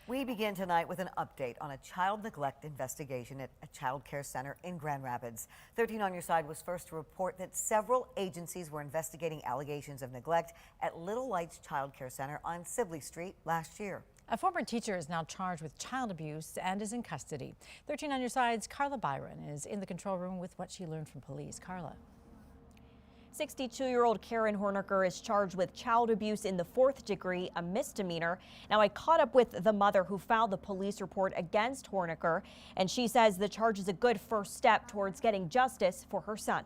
We begin tonight with an update on a child neglect investigation at a child care center in Grand Rapids. 13 on Your Side was first to report that several agencies were investigating allegations of neglect at Little Lights Childcare Center on Sibley Street last year. A former teacher is now charged with child abuse and is in custody. 13 on Your Side's Carla Byron is in the control room with what she learned from police. Carla. 62-year-old Karen Horniker is charged with child abuse in the 4th degree, a misdemeanor. Now, I caught up with the mother who filed the police report against Horniker, and she says the charge is a good first step towards getting justice for her son.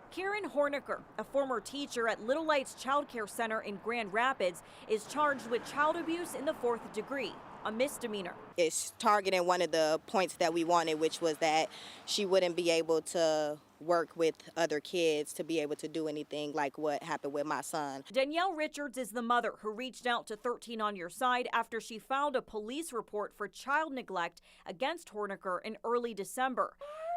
Karen Horniker, a former teacher at Little Lights Childcare Center in Grand Rapids, is charged with child abuse in the 4th degree, a misdemeanor. It's targeting one of the points that we wanted, which was that she wouldn't be able to work with other kids to be able to do anything like what happened with my son. Danielle Richards is the mother who reached out to 13 on Your Side after she filed a police report for child neglect against Horniker in early December.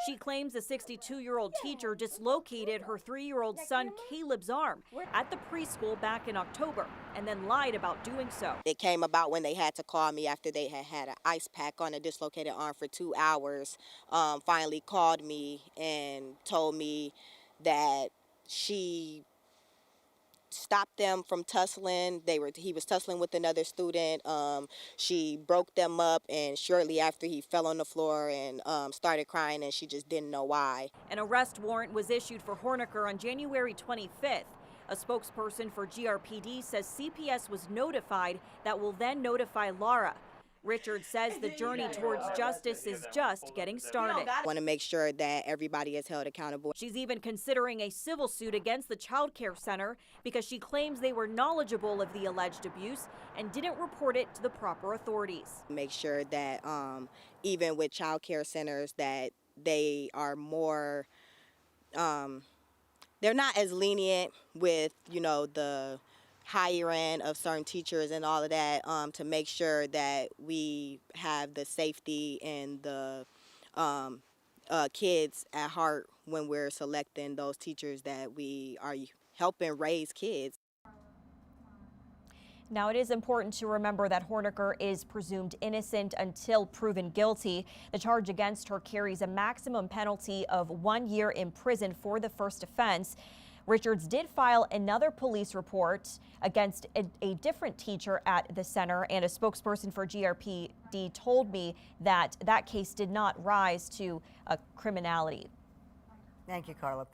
She claims the 62-year-old teacher dislocated her 3-year-old son Caleb's arm at the preschool back in October and then lied about doing so. It came about when they had to call me after they had had an ice pack on a dislocated arm for 2 hours. Finally called me and told me that she stopped them from tussling. He was tussling with another student. She broke them up, and shortly after he fell on the floor and started crying, and she just didn't know why. An arrest warrant was issued for Horniker on January 25th. A spokesperson for GRPD says CPS was notified that will then notify LARA. Richard says the journey towards justice is just getting started. I want to make sure that everybody is held accountable. She's even considering a civil suit against the child care center because she claims they were knowledgeable of the alleged abuse and didn't report it to the proper authorities. Make sure that even with child care centers that they are more, they're not as lenient with, the higher end of certain teachers and all of that, to make sure that we have the safety and the kids at heart when we're selecting those teachers that we are helping raise kids. Now, it is important to remember that Horniker is presumed innocent until proven guilty. The charge against her carries a maximum penalty of 1 year in prison for the first offense. Richards did file another police report against a different teacher at the center, and a spokesperson for GRPD told me that that case did not rise to criminality. Thank you, Carla.